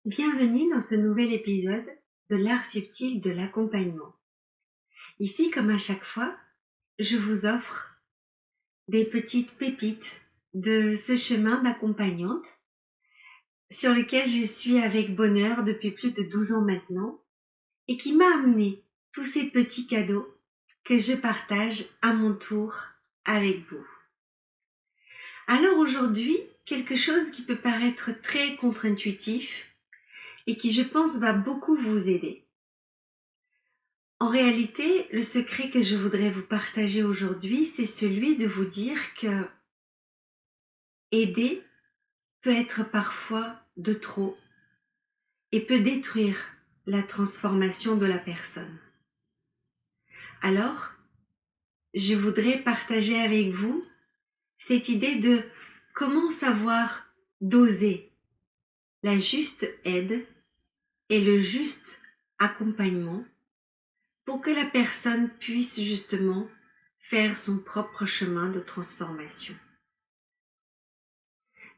Bienvenue dans ce nouvel épisode de l'art subtil de l'accompagnement. Ici, comme à chaque fois, je vous offre des petites pépites de ce chemin d'accompagnante sur lequel je suis avec bonheur depuis plus de 12 ans maintenant et qui m'a amené tous ces petits cadeaux que je partage à mon tour avec vous. Alors aujourd'hui, quelque chose qui peut paraître très contre-intuitif et qui, je pense, va beaucoup vous aider. En réalité, le secret que je voudrais vous partager aujourd'hui, c'est celui de vous dire que aider peut être parfois de trop et peut détruire la transformation de la personne. Alors, je voudrais partager avec vous cette idée de comment savoir doser la juste aide et le juste accompagnement pour que la personne puisse justement faire son propre chemin de transformation.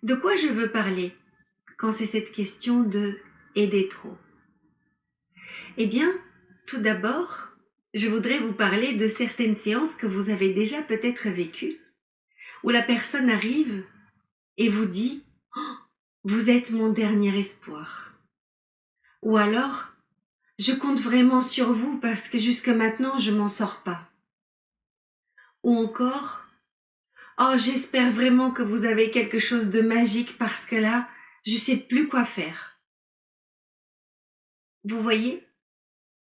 De quoi je veux parler quand c'est cette question de aider trop? Eh bien, tout d'abord, je voudrais vous parler de certaines séances que vous avez déjà peut-être vécues, où la personne arrive et vous dit «Oh, vous êtes mon dernier espoir». Ou alors «Je compte vraiment sur vous parce que jusque maintenant je m'en sors pas». Ou encore «Oh, j'espère vraiment que vous avez quelque chose de magique parce que là, je sais plus quoi faire». Vous voyez?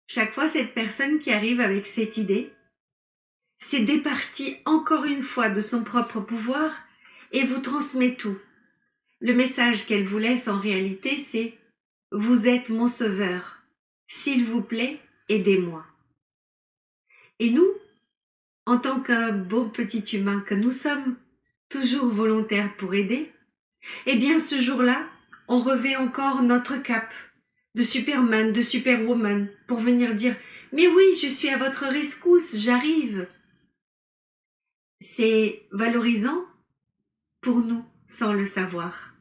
Chaque fois, cette personne qui arrive avec cette idée s'est départie encore une fois de son propre pouvoir et vous transmet tout. Le message qu'elle vous laisse en réalité, c'est « Vous êtes mon sauveur. S'il vous plaît, aidez-moi ». Et nous, en tant qu'un beau petit humain que nous sommes, toujours volontaires pour aider, eh bien ce jour-là, on revêt encore notre cape de Superman, de Superwoman, pour venir dire « Mais oui, je suis à votre rescousse, j'arrive ». C'est valorisant pour nous sans le savoir.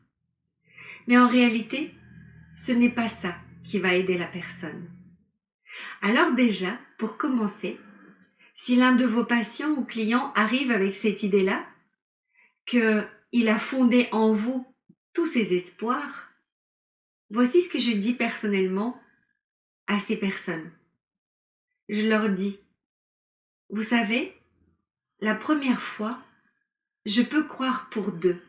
Mais en réalité, ce n'est pas ça qui va aider la personne. Alors déjà, pour commencer, si l'un de vos patients ou clients arrive avec cette idée-là, qu'il a fondé en vous tous ses espoirs, voici ce que je dis personnellement à ces personnes. Je leur dis, vous savez, la première fois, je peux croire pour deux.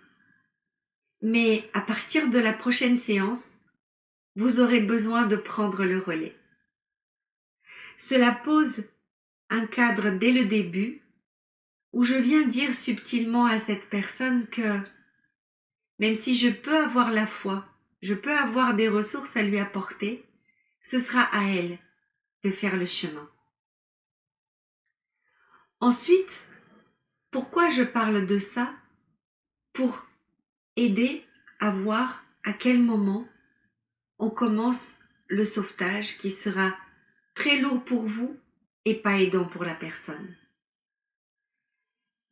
Mais à partir de la prochaine séance, vous aurez besoin de prendre le relais. Cela pose un cadre dès le début où je viens dire subtilement à cette personne que même si je peux avoir la foi, je peux avoir des ressources à lui apporter, ce sera à elle de faire le chemin. Ensuite, pourquoi je parle de ça? Pour aider à voir à quel moment on commence le sauvetage qui sera très lourd pour vous et pas aidant pour la personne.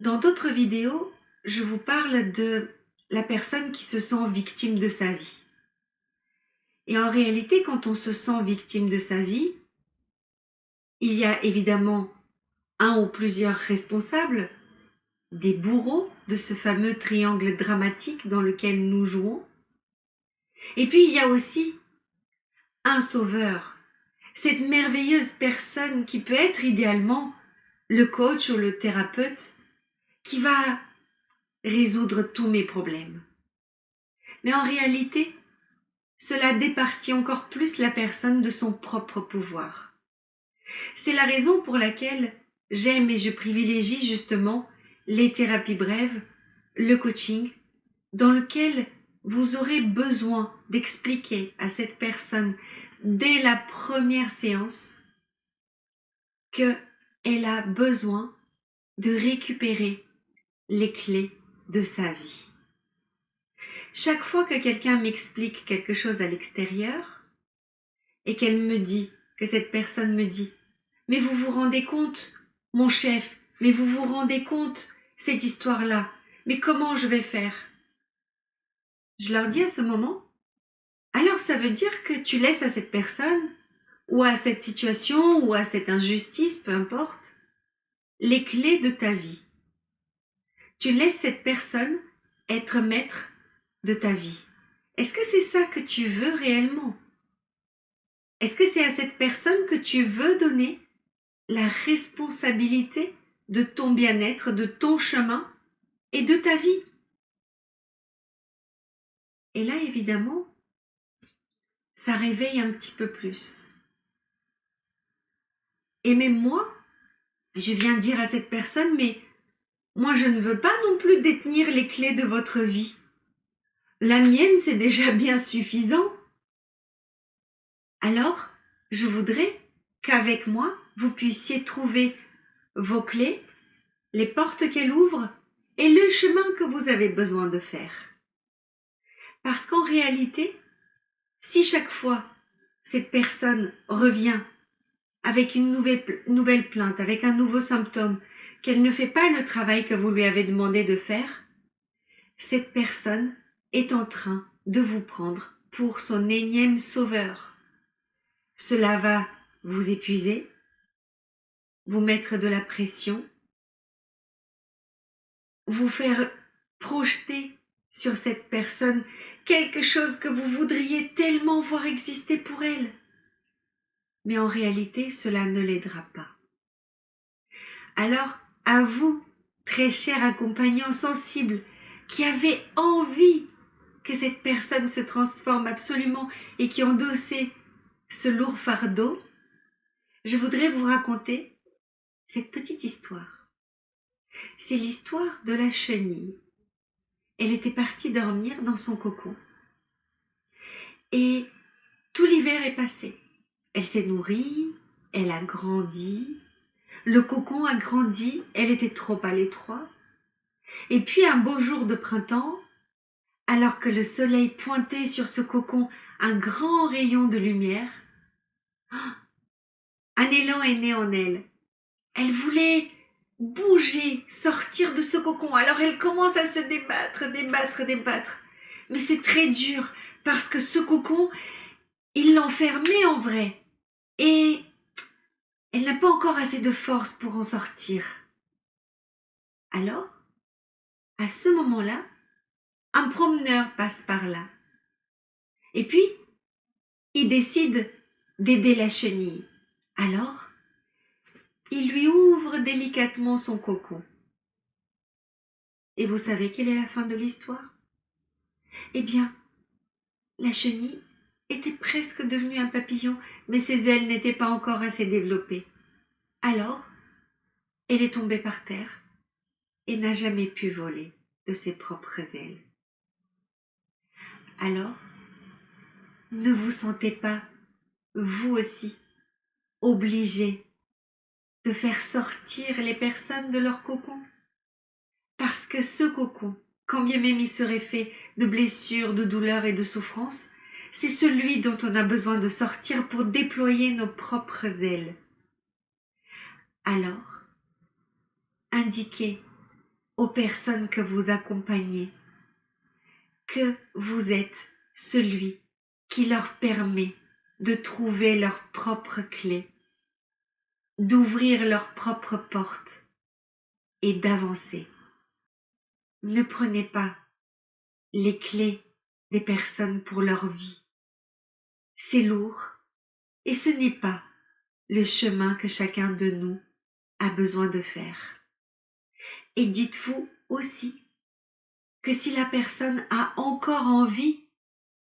Dans d'autres vidéos, je vous parle de la personne qui se sent victime de sa vie. Et en réalité, quand on se sent victime de sa vie, il y a évidemment un ou plusieurs responsables, des bourreaux de ce fameux triangle dramatique dans lequel nous jouons. Et puis il y a aussi un sauveur, cette merveilleuse personne qui peut être idéalement le coach ou le thérapeute qui va résoudre tous mes problèmes. Mais en réalité, cela départit encore plus la personne de son propre pouvoir. C'est la raison pour laquelle j'aime et je privilégie justement les thérapies brèves, le coaching, dans lequel vous aurez besoin d'expliquer à cette personne dès la première séance qu'elle a besoin de récupérer les clés de sa vie. Chaque fois que quelqu'un m'explique quelque chose à l'extérieur et que cette personne me dit « Mais vous vous rendez compte, mon chef, mais vous vous rendez compte, cette histoire-là, mais comment je vais faire ?» Je leur dis à ce moment alors ça veut dire que tu laisses à cette personne, ou à cette situation, ou à cette injustice, peu importe, les clés de ta vie. Tu laisses cette personne être maître de ta vie. Est-ce que c'est ça que tu veux réellement? Est-ce que c'est à cette personne que tu veux donner la responsabilité de ton bien-être, de ton chemin et de ta vie? Et là, évidemment, ça réveille un petit peu plus. Et même moi, je viens dire à cette personne, mais moi, je ne veux pas non plus détenir les clés de votre vie. La mienne, c'est déjà bien suffisant. Alors, je voudrais qu'avec moi, vous puissiez trouver vos clés, les portes qu'elles ouvrent et le chemin que vous avez besoin de faire. Parce qu'en réalité, si chaque fois cette personne revient avec une nouvelle plainte, avec un nouveau symptôme, qu'elle ne fait pas le travail que vous lui avez demandé de faire, cette personne est en train de vous prendre pour son énième sauveur. Cela va vous épuiser, vous mettre de la pression, vous faire projeter sur cette personne quelque chose que vous voudriez tellement voir exister pour elle. Mais en réalité, cela ne l'aidera pas. Alors, à vous, très cher accompagnant sensible, qui avez envie que cette personne se transforme absolument et qui endossez ce lourd fardeau, je voudrais vous raconter cette petite histoire. C'est l'histoire de la chenille. Elle était partie dormir dans son cocon. Et tout l'hiver est passé. Elle s'est nourrie, elle a grandi, le cocon a grandi, elle était trop à l'étroit. Et puis un beau jour de printemps, alors que le soleil pointait sur ce cocon un grand rayon de lumière, un élan est né en elle. Elle voulait bouger, sortir de ce cocon. Alors elle commence à se débattre. Mais c'est très dur parce que ce cocon, il l'enfermait en vrai. Et elle n'a pas encore assez de force pour en sortir. Alors, à ce moment-là, un promeneur passe par là. Et puis, il décide d'aider la chenille. Alors, il lui ouvre délicatement son cocon. Et vous savez quelle est la fin de l'histoire? Eh bien, la chenille était presque devenue un papillon, mais ses ailes n'étaient pas encore assez développées. Alors, elle est tombée par terre et n'a jamais pu voler de ses propres ailes. Alors, ne vous sentez pas, vous aussi, obligé de faire sortir les personnes de leur cocon. Parce que ce cocon, quand bien même il serait fait de blessures, de douleurs et de souffrances, c'est celui dont on a besoin de sortir pour déployer nos propres ailes. Alors, indiquez aux personnes que vous accompagnez que vous êtes celui qui leur permet de trouver leurs propres clés, d'ouvrir leurs propres portes et d'avancer. Ne prenez pas les clés des personnes pour leur vie. C'est lourd et ce n'est pas le chemin que chacun de nous a besoin de faire. Et dites-vous aussi que si la personne a encore envie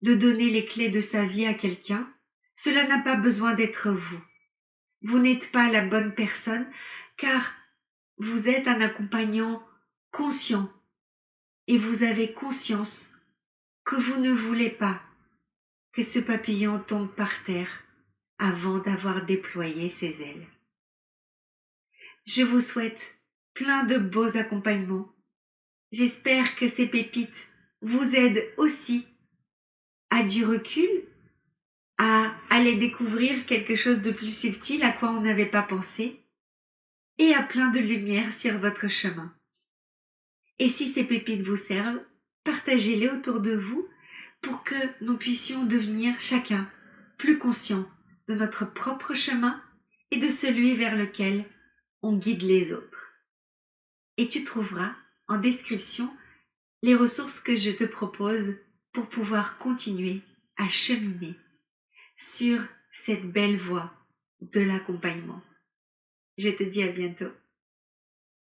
de donner les clés de sa vie à quelqu'un, cela n'a pas besoin d'être vous. Vous n'êtes pas la bonne personne car vous êtes un accompagnant conscient et vous avez conscience que vous ne voulez pas que ce papillon tombe par terre avant d'avoir déployé ses ailes. Je vous souhaite plein de beaux accompagnements. J'espère que ces pépites vous aident aussi à du recul, à aller découvrir quelque chose de plus subtil à quoi on n'avait pas pensé et à plein de lumière sur votre chemin. Et si ces pépites vous servent, partagez-les autour de vous pour que nous puissions devenir chacun plus conscients de notre propre chemin et de celui vers lequel on guide les autres. Et tu trouveras en description les ressources que je te propose pour pouvoir continuer à cheminer sur cette belle voie de l'accompagnement. Je te dis à bientôt.